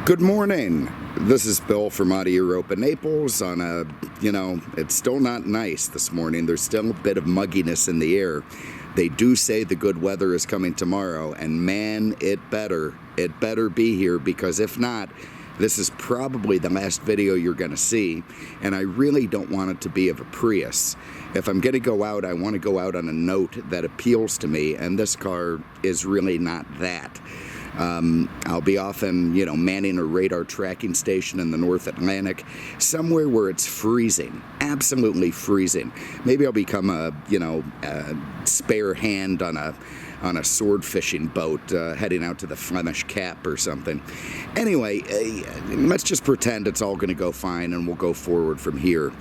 Good morning. This is Bill from Europa Naples on a, it's still not nice this morning. There's still a bit of mugginess in the air. They do say the good weather is coming tomorrow, and man, it better be here, because if not, this is probably the last video you're going to see, and I really don't want it to be of a Prius. If I'm going to go out, I want to go out on a note that appeals to me, and this car is really not that. I'll be often, manning a radar tracking station in the North Atlantic, somewhere where it's freezing, absolutely freezing. Maybe I'll become a spare hand on a sword fishing boat heading out to the Flemish Cap or something. Anyway, let's just pretend it's all going to go fine and we'll go forward from here.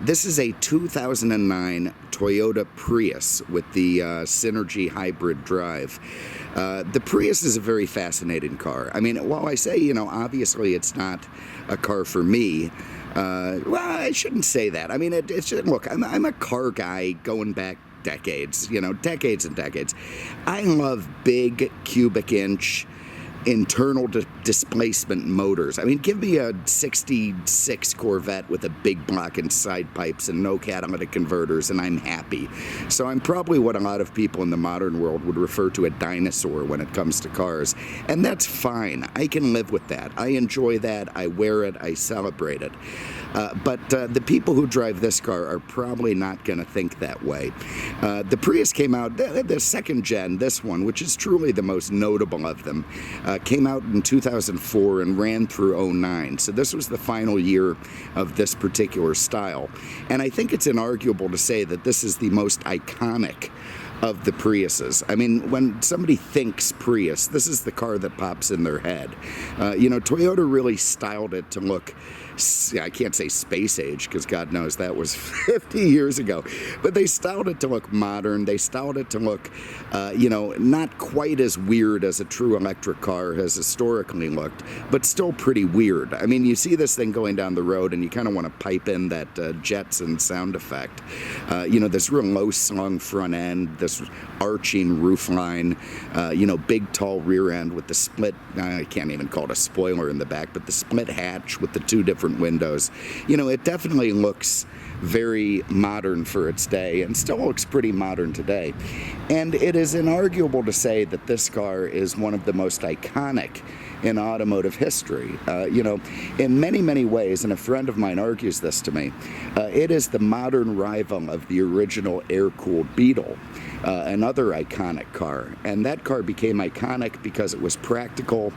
This is a 2009 Toyota Prius with the Synergy hybrid drive. The Prius is a very fascinating car. I mean, while I say, obviously it's not a car for me, well, I shouldn't say that. I mean, it's just, look, I'm a car guy going back decades, decades and decades. I love big cubic inch internal displacement motors. I mean, give me a 66 Corvette with a big block and side pipes and no catalytic converters and I'm happy. So I'm probably what a lot of people in the modern world would refer to a dinosaur when it comes to cars, and that's fine. I can live with that. I enjoy that. I wear it. I celebrate it. But the people who drive this car are probably not going to think that way. The Prius came out, the second gen, this one, which is truly the most notable of them, came out in 2004 and ran through 2009. So this was the final year of this particular style. And I think it's inarguable to say that this is the most iconic of the Priuses. I mean, when somebody thinks Prius, this is the car that pops in their head. Toyota really styled it to look, I can't say space age, because God knows that was 50 years ago, but they styled it to look modern. They styled it to look, not quite as weird as a true electric car has historically looked, but still pretty weird. I mean, you see this thing going down the road and you kind of want to pipe in that Jetson sound effect. This real low slung front end, this arching roof line, big tall rear end with the split, I can't even call it a spoiler in the back, but the split hatch with the two different windows. It definitely looks very modern for its day and still looks pretty modern today. And it is inarguable to say that this car is one of the most iconic in automotive history. In many, many ways, and a friend of mine argues this to me, it is the modern rival of the original air-cooled Beetle, another iconic car. And that car became iconic because it was practical,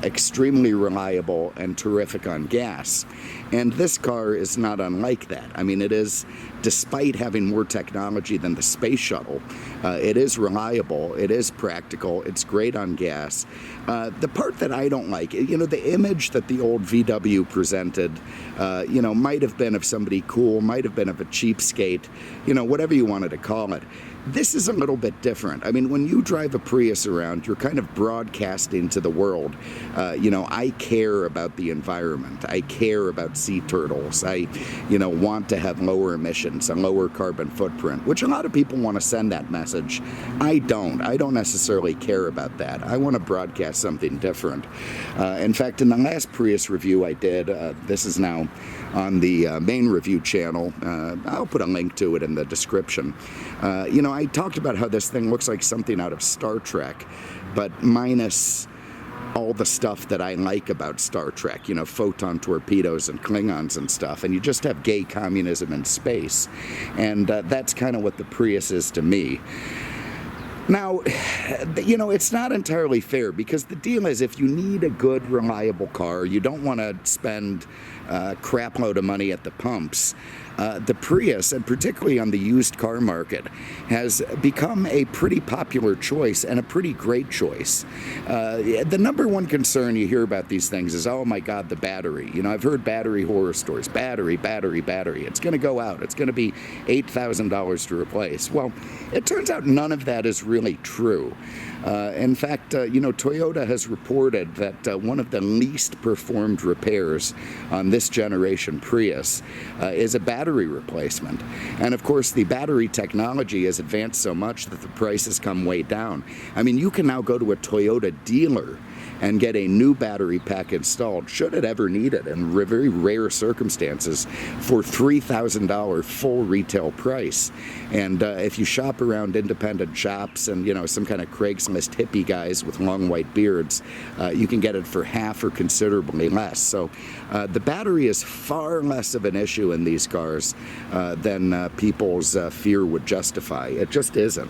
extremely reliable, and terrific on gas. And this car is not unlike that. I mean, it is, despite having more technology than the space shuttle, it is reliable, it is practical, it's great on gas. The part that I don't like, the image that the old VW presented, might have been of somebody cool, might have been of a cheapskate, whatever you wanted to call it. This is a little bit different. I mean, when you drive a Prius around, you're kind of broadcasting to the world, I care about the environment. I care about sea turtles. I, want to have lower emissions, a lower carbon footprint, which a lot of people want to send that message. I don't. I don't necessarily care about that. I want to broadcast something different. In fact, in the last Prius review I did, this is now on the main review channel. I'll put a link to it in the description. I talked about how this thing looks like something out of Star Trek, but minus all the stuff that I like about Star Trek, photon torpedoes and Klingons and stuff, and you just have gay communism in space. And that's kind of what the Prius is to me. Now, it's not entirely fair, because the deal is, if you need a good, reliable car, you don't want to spend a crap load of money at the pumps, the Prius, and particularly on the used car market, has become a pretty popular choice and a pretty great choice. The number one concern you hear about these things is, oh my God, the battery. I've heard battery horror stories. Battery. It's going to go out. It's going to be $8,000 to replace. Well, it turns out none of that is really true. In fact, Toyota has reported that one of the least performed repairs on this generation Prius is a battery battery replacement. And of course, the battery technology has advanced so much that the prices come way down. I mean, you can now go to a Toyota dealer and get a new battery pack installed, should it ever need it, in very rare circumstances, for $3,000 full retail price. And if you shop around independent shops and, you know, some kind of Craigslist hippie guys with long white beards, you can get it for half or considerably less. So the battery is far less of an issue in these cars than people's fear would justify. It just isn't.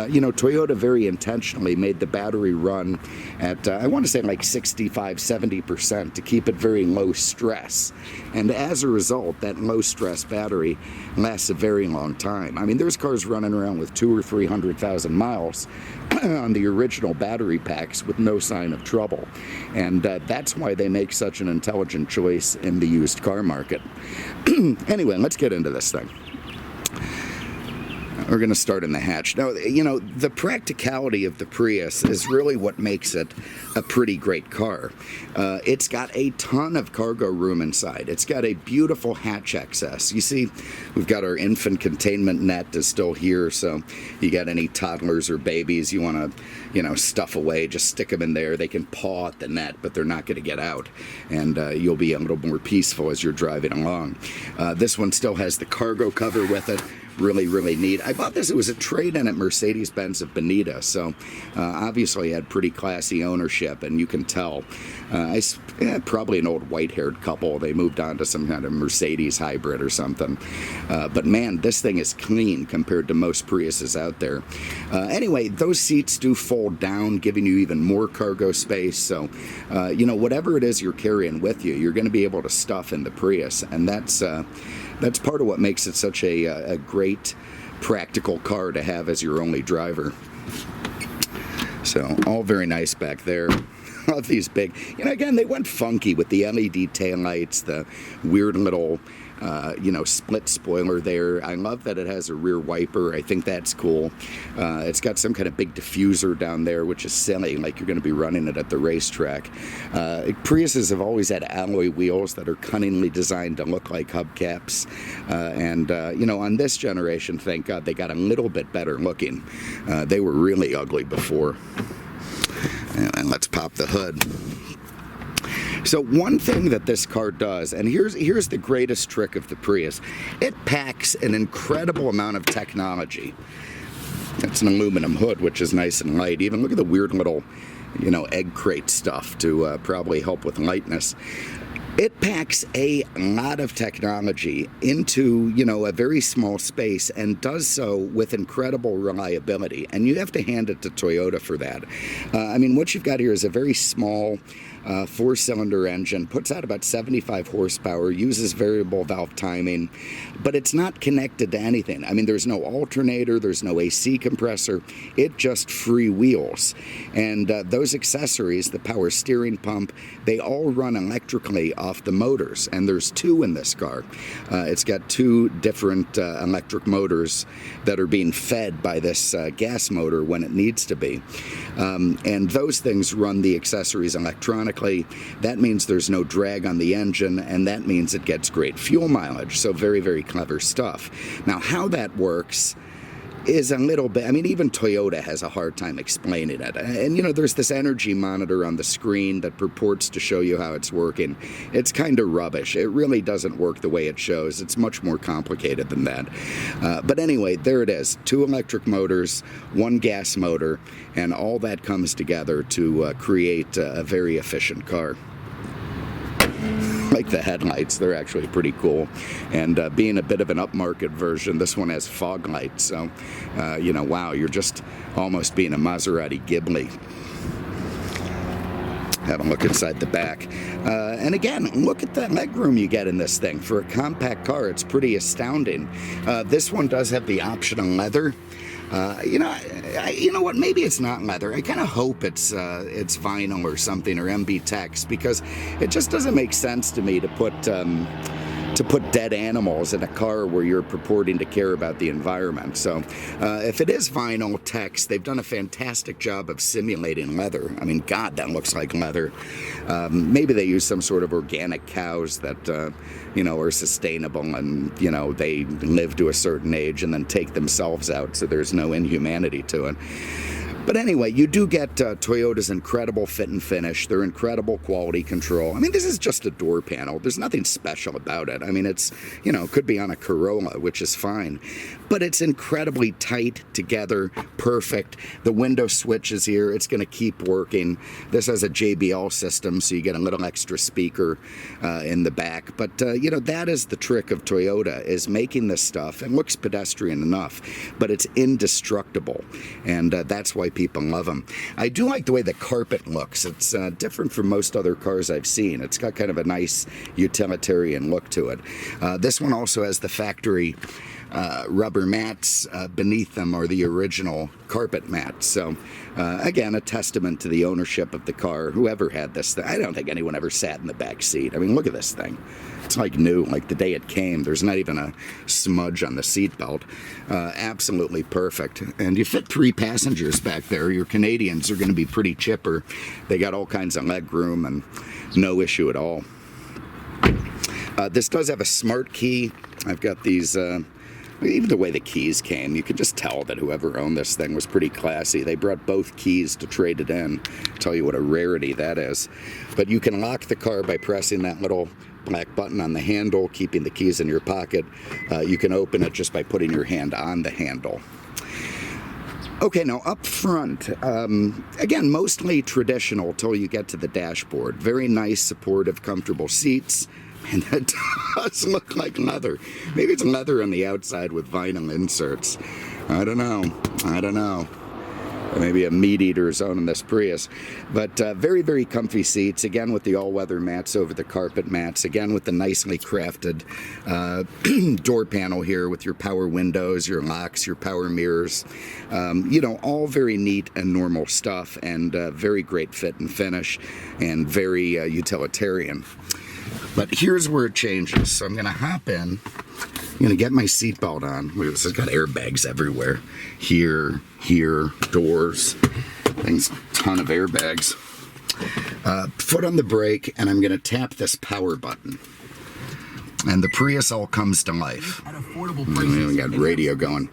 You know, Toyota very intentionally made the battery run at, I want to say, like 65-70% to keep it very low stress. And as a result, that low stress battery lasts a very long time. I mean, there's cars running around with 200,000 or 300,000 miles on the original battery packs with no sign of trouble. And that's why they make such an intelligent choice in the used car market. Anyway, let's get into this thing. We're going to start in the hatch. Now, you know, the practicality of the Prius is really what makes it a pretty great car. It's got a ton of cargo room inside. It's got a beautiful hatch access. You see, we've got our infant containment net is still here, so you got any toddlers or babies you want to, you know, stuff away, just stick them in there. They can paw at the net, but they're not going to get out, and you'll be a little more peaceful as you're driving along. This one still has the cargo cover with it. Really, really neat. I bought this, it was a trade-in at Mercedes-Benz of Bonita, so obviously had pretty classy ownership, and you can tell. Probably an old white-haired couple. They moved on to some kind of Mercedes hybrid or something. But man, this thing is clean compared to most Priuses out there. Anyway, those seats do fold down, giving you even more cargo space, so you know, whatever it is you're carrying with you, you're going to be able to stuff in the Prius, and that's part of what makes it such a great practical car to have as your only driver. So all very nice back there. Love these big, you know, again, they went funky with the LED taillights, the weird little you know, split spoiler there. I love that it has a rear wiper. I think that's cool. It's got some kind of big diffuser down there, which is silly, like you're going to be running it at the racetrack. Priuses have always had alloy wheels that are cunningly designed to look like hubcaps. And you know, on this generation, thank God, they got a little bit better looking. They were really ugly before. And let's pop the hood. So one thing that this car does, and here's the greatest trick of the Prius, it packs an incredible amount of technology. It's an aluminum hood, which is nice and light. Even look at the weird little, you know, egg crate stuff to probably help with lightness. It packs a lot of technology into, you know, a very small space, and does so with incredible reliability. And you have to hand it to Toyota for that. I mean, what you've got here is a very small 4-cylinder engine, puts out about 75 horsepower, uses variable valve timing, but it's not connected to anything. I mean, there's no alternator, there's no AC compressor, it just freewheels. And those accessories, the power steering pump, they all run electrically off the motors, and there's two in this car. It's got two different electric motors that are being fed by this gas motor when it needs to be. And those things run the accessories electronically. That means there's no drag on the engine, and that means it gets great fuel mileage. So very, very clever stuff. Now, how that works is a little bit, I mean, even Toyota has a hard time explaining it. And, you know, there's this energy monitor on the screen that purports to show you how it's working. It's kind of rubbish. It really doesn't work the way it shows. It's much more complicated than that. But anyway, there it is. Two electric motors, one gas motor, and all that comes together to create a very efficient car. Like the headlights, they're actually pretty cool. And being a bit of an upmarket version, this one has fog lights. So, you know, wow, you're just almost being a Maserati Ghibli. Have a look inside the back. And again, look at the legroom you get in this thing. For a compact car, it's pretty astounding. This one does have the optional leather. You know what? Maybe it's not leather. I kind of hope it's vinyl or something, or MB Tex, because it just doesn't make sense to me to to put dead animals in a car where you're purporting to care about the environment. So if it is vinyl text, they've done a fantastic job of simulating leather. I mean, God, that looks like leather. Maybe they use some sort of organic cows that, you know, are sustainable and, you know, they live to a certain age and then take themselves out, so there's no inhumanity to it. But anyway, you do get Toyota's incredible fit and finish, their incredible quality control. I mean, this is just a door panel. There's nothing special about it. I mean, it's, you know, it could be on a Corolla, which is fine. But it's incredibly tight together, perfect. The window switch is here. It's going to keep working. This has a JBL system, so you get a little extra speaker in the back. But, you know, that is the trick of Toyota, is making this stuff. It looks pedestrian enough, but it's indestructible. And that's why people love them. I do like the way the carpet looks. It's different from most other cars I've seen. It's got kind of a nice utilitarian look to it. This one also has the factory rubber mats beneath them, are the original carpet mats. So again, a testament to the ownership of the car. Whoever had this thing, I don't think anyone ever sat in the back seat. I mean, look at this thing. It's like new, like the day it came. There's not even a smudge on the seatbelt. Absolutely perfect. And you fit 3 passengers back there. Your Canadians are going to be pretty chipper. They got all kinds of leg room and no issue at all. This does have a smart key. I've got these, even the way the keys came, you could just tell that whoever owned this thing was pretty classy. They brought both keys to trade it in. Tell you what a rarity that is. But you can lock the car by pressing that little black button on the handle, keeping the keys in your pocket. You can open it just by putting your hand on the handle. Okay, now up front, again, mostly traditional till you get to the dashboard. Very nice, supportive, comfortable seats. And that does look like leather. Maybe it's leather on the outside with vinyl inserts. I don't know. Maybe a meat eater is owning this Prius. But very, very comfy seats. Again, with the all-weather mats over the carpet mats. Again, with the nicely crafted door panel here with your power windows, your locks, your power mirrors. You know, all very neat and normal stuff, and very great fit and finish, and very utilitarian. But here's where it changes. So I'm going to hop in. I'm going to get my seatbelt on. This has got airbags everywhere. Here, doors. Things, ton of airbags. Foot on the brake, and I'm going to tap this power button. And the Prius all comes to life. We got radio going.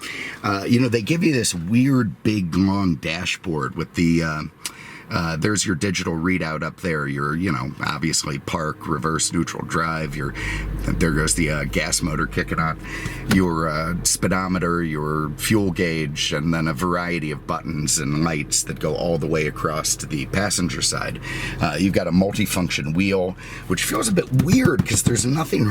You know, they give you this weird, big, long dashboard with the... there's your digital readout up there. Your, you know, obviously park, reverse, neutral drive. There goes the gas motor kicking on. Your speedometer, your fuel gauge, and then a variety of buttons and lights that go all the way across to the passenger side. You've got a multifunction wheel, which feels a bit weird because there's nothing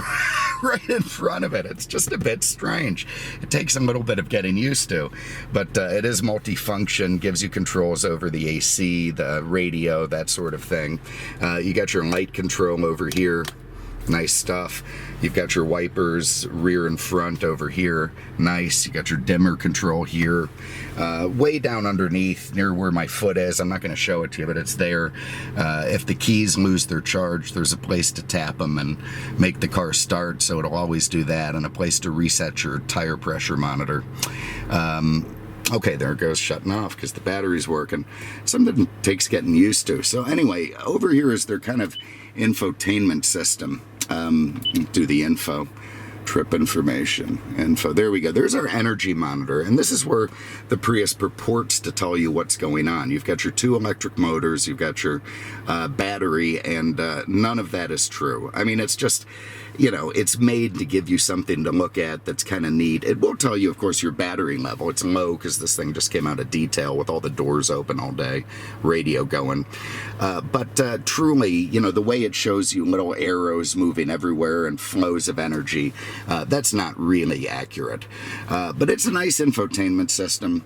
right in front of it. It's just a bit strange. It takes a little bit of getting used to, but it is multifunction, gives you controls over the AC, the radio, that sort of thing. You got your light control over here. Nice stuff. You've got your wipers rear and front over here. Nice. You got your dimmer control here. Way down underneath near where my foot is. I'm not going to show it to you, but it's there. If the keys lose their charge, there's a place to tap them and make the car start, so it'll always do that, and a place to reset your tire pressure monitor. Okay, there it goes, shutting off because the battery's working. Something takes getting used to. So anyway, over here is their kind of infotainment system. Do the info, trip information, info. There we go. There's our energy monitor, and this is where the Prius purports to tell you what's going on. You've got your 2 electric motors, you've got your battery, and none of that is true. I mean, it's just, you know, it's made to give you something to look at that's kind of neat. It will tell you, of course, your battery level. It's low because this thing just came out of detail with all the doors open all day, radio going. But truly, you know, the way it shows you little arrows moving everywhere and flows of energy, that's not really accurate. But it's a nice infotainment system.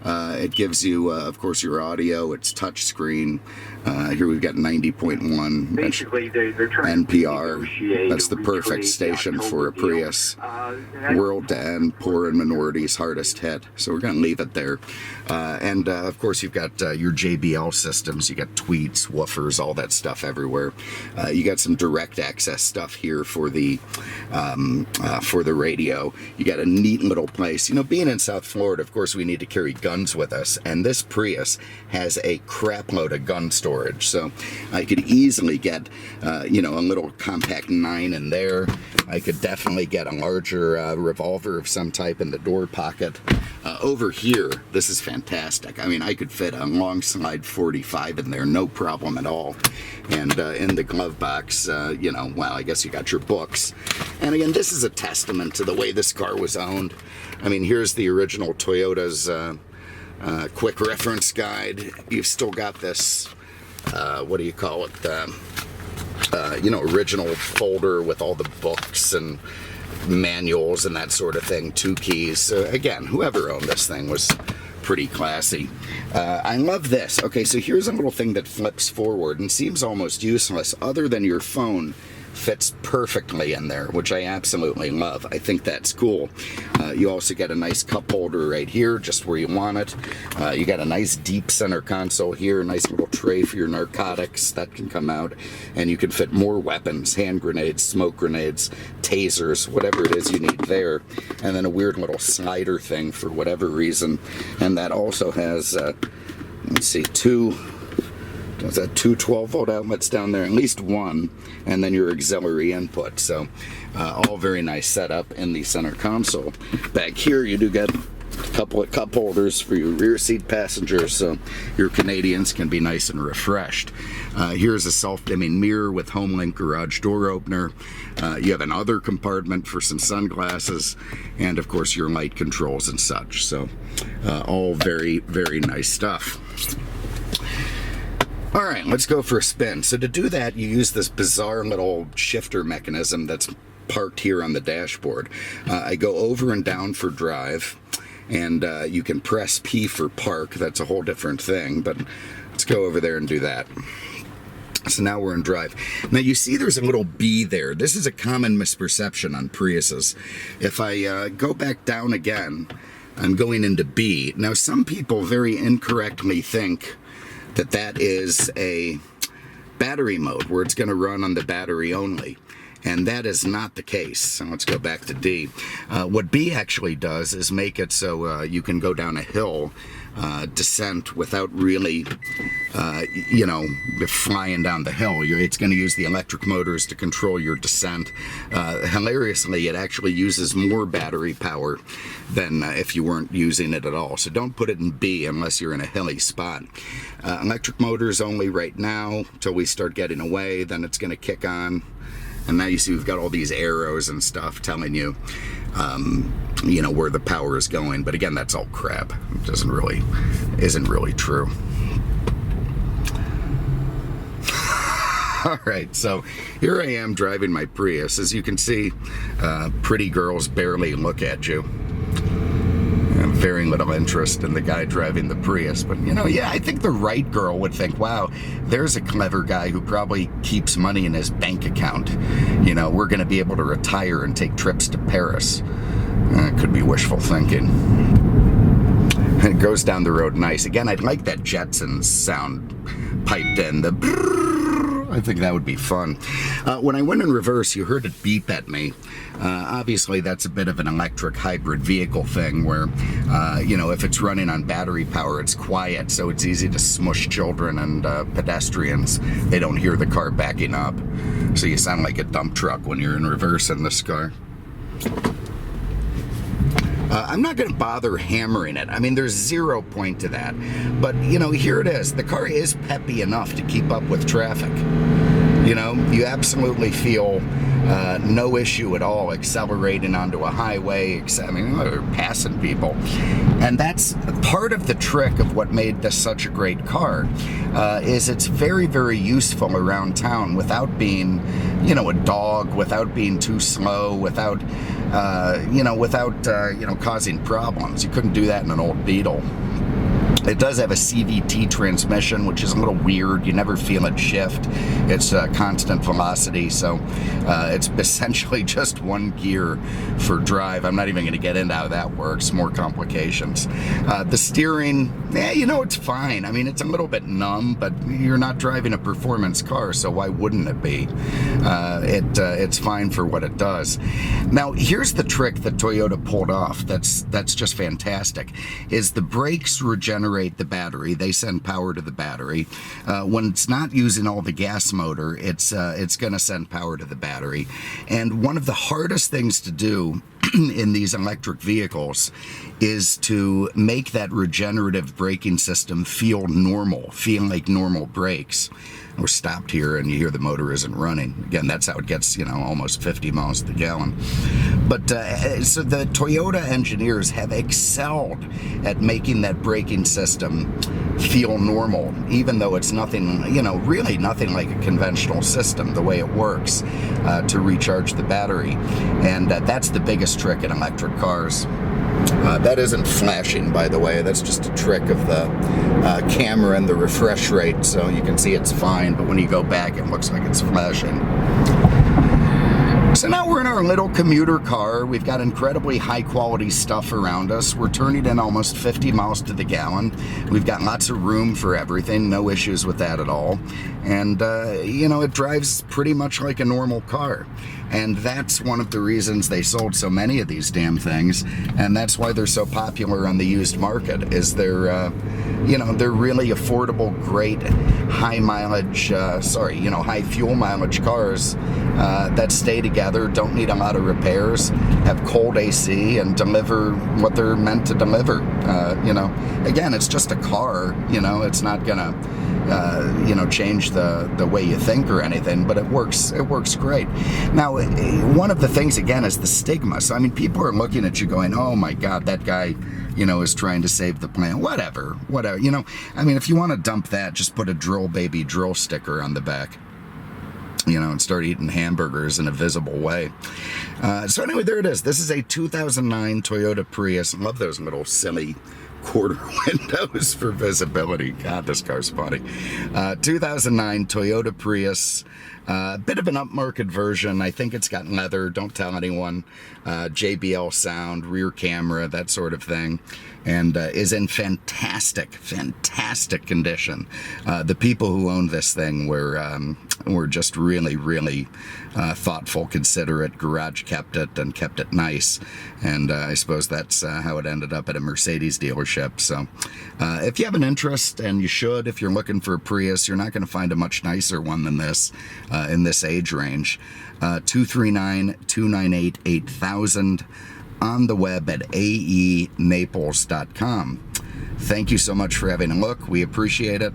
It gives you, of course, your audio. It's touch screen. Here we've got 90.1. Basically, they're trying NPR. to That's the perfect station for a Prius. World to end, poor and minorities hardest hit. So we're going to leave it there. And of course, you've got your JBL systems. You got tweets, woofers, all that stuff everywhere. You got some direct access stuff here for the radio. You got a neat little place. You know, being in South Florida, of course, we need to carry guns with us, and this Prius has a crap load of gun storage. So I could easily get, you know, a little compact 9 in there. I could definitely get a larger revolver of some type in the door pocket. Over here, this is fantastic. I mean, I could fit a long slide 45 in there, no problem at all. And in the glove box, you know, well, I guess you got your books. And again, this is a testament to the way this car was owned. I mean, here's the original Toyota's quick reference guide. You've still got this, what do you call it, you know, original folder with all the books and manuals and that sort of thing, 2 keys. Again, whoever owned this thing was pretty classy. I love this. Okay, so here's a little thing that flips forward and seems almost useless other than your phone fits perfectly in there, which I absolutely love. I think that's cool. You also get a nice cup holder right here, just where you want it. You got a nice deep center console here, a nice little tray for your narcotics that can come out, and you can fit more weapons, hand grenades, smoke grenades, tasers, whatever it is you need there. And then a weird little slider thing for whatever reason. And that also has, let's see, two 12-volt outlets down there, at least one, and then your auxiliary input. So all very nice setup in the center console. Back here you do get a couple of cup holders for your rear seat passengers, so your Canadians can be nice and refreshed. Here's a self-dimming mirror with HomeLink garage door opener. You have another compartment for some sunglasses, and of course your light controls and such. So all very, very nice stuff. All right, let's go for a spin. So to do that, you use this bizarre little shifter mechanism that's parked here on the dashboard. I go over and down for drive, and you can press P for park. That's a whole different thing, but let's go over there and do that. So now we're in drive. Now you see there's a little B there. This is a common misperception on Priuses. If I go back down again, I'm going into B. Now some people very incorrectly think that that is a battery mode where it's going to run on the battery only. And that is not the case. So let's go back to D. What B actually does is make it so you can go down a hill descent without really, you know, flying down the hill. It's going to use the electric motors to control your descent. Hilariously, it actually uses more battery power than if you weren't using it at all. So don't put it in B unless you're in a hilly spot. Electric motors only right now till we start getting away. Then it's going to kick on. And now you see we've got all these arrows and stuff telling you, you know, where the power is going. But again, that's all crap. It isn't really true. All right, so here I am driving my Prius. As you can see, pretty girls barely look at you. Very little interest in the guy driving the Prius, but you know, yeah, I think the right girl would think, wow, there's a clever guy who probably keeps money in his bank account. You know, we're going to be able to retire and take trips to Paris. Could be wishful thinking. It goes down the road nice. Again, I'd like that Jetsons sound piped in. The brrr, I think that would be fun. When I went in reverse, you heard it beep at me. Obviously, that's a bit of an electric hybrid vehicle thing where, you know, if it's running on battery power, it's quiet, so it's easy to smush children and pedestrians. They don't hear the car backing up. So you sound like a dump truck when you're in reverse in this car. I'm not going to bother hammering it. I mean, there's 0 point to that. But, you know, here it is. The car is peppy enough to keep up with traffic. You know, you absolutely feel no issue at all accelerating onto a highway, I mean, or passing people. And that's part of the trick of what made this such a great car, is it's very, very useful around town without being, you know, a dog, without being too slow, without, you know, causing problems. You couldn't do that in an old Beetle. It does have a Cvt transmission, which is a little weird. You never feel it shift. It's constant velocity, so it's essentially just one gear for drive. I'm not even going to get into how that works, more complications. The steering, it's fine. I mean, it's a little bit numb, but you're not driving a performance car, so why wouldn't it be? It's fine for what it does. Now, here's the trick that Toyota pulled off that's just fantastic, is the brakes regenerate the battery. They send power to the battery. When it's not using all the gas motor, it's going to send power to the battery. And one of the hardest things to do in these electric vehicles is to make that regenerative braking system feel normal, feel like normal brakes. We're stopped here and you hear the motor isn't running. Again, that's how it gets, almost 50 miles to the gallon. But so the Toyota engineers have excelled at making that braking system feel normal, even though it's nothing, really nothing like a conventional system, the way it works to recharge the battery. And that's the biggest trick in electric cars. That isn't flashing, by the way. That's just a trick of the camera and the refresh rate, so you can see it's fine, but when you go back, it looks like it's flashing. So now we're in our little commuter car. We've got incredibly high quality stuff around us. We're turning in almost 50 miles to the gallon. We've got lots of room for everything, no issues with that at all. And, it drives pretty much like a normal car. And that's one of the reasons they sold so many of these damn things. And that's why they're so popular on the used market, is they're really affordable, great, high mileage, high fuel mileage cars that stay together, don't need a lot of repairs, have cold AC, and deliver what they're meant to deliver. Again, it's just a car, it's not gonna, change the way you think or anything, but it works great. Now, one of the things, again, is the stigma. So, I mean, people are looking at you going, oh my God, that guy, is trying to save the planet. Whatever. If you want to dump that, just put a drill baby drill sticker on the back, and start eating hamburgers in a visible way. So anyway, there it is. This is a 2009 Toyota Prius. I love those little silly quarter windows for visibility. God, this car's funny. 2009 Toyota Prius. A bit of an upmarket version. I think it's got leather. Don't tell anyone. JBL sound, rear camera, that sort of thing. And is in fantastic condition. The people who owned this thing were just really, really thoughtful, considerate. Garage kept it and kept it nice. And I suppose that's how it ended up at a Mercedes dealership. So if you have an interest, and you should, if you're looking for a Prius, you're not going to find a much nicer one than this in this age range. 239-298-8000 on the web at aenaples.com. Thank you so much for having a look. We appreciate it,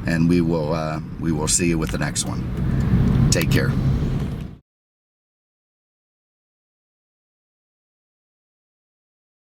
and we will see you with the next one. Take care.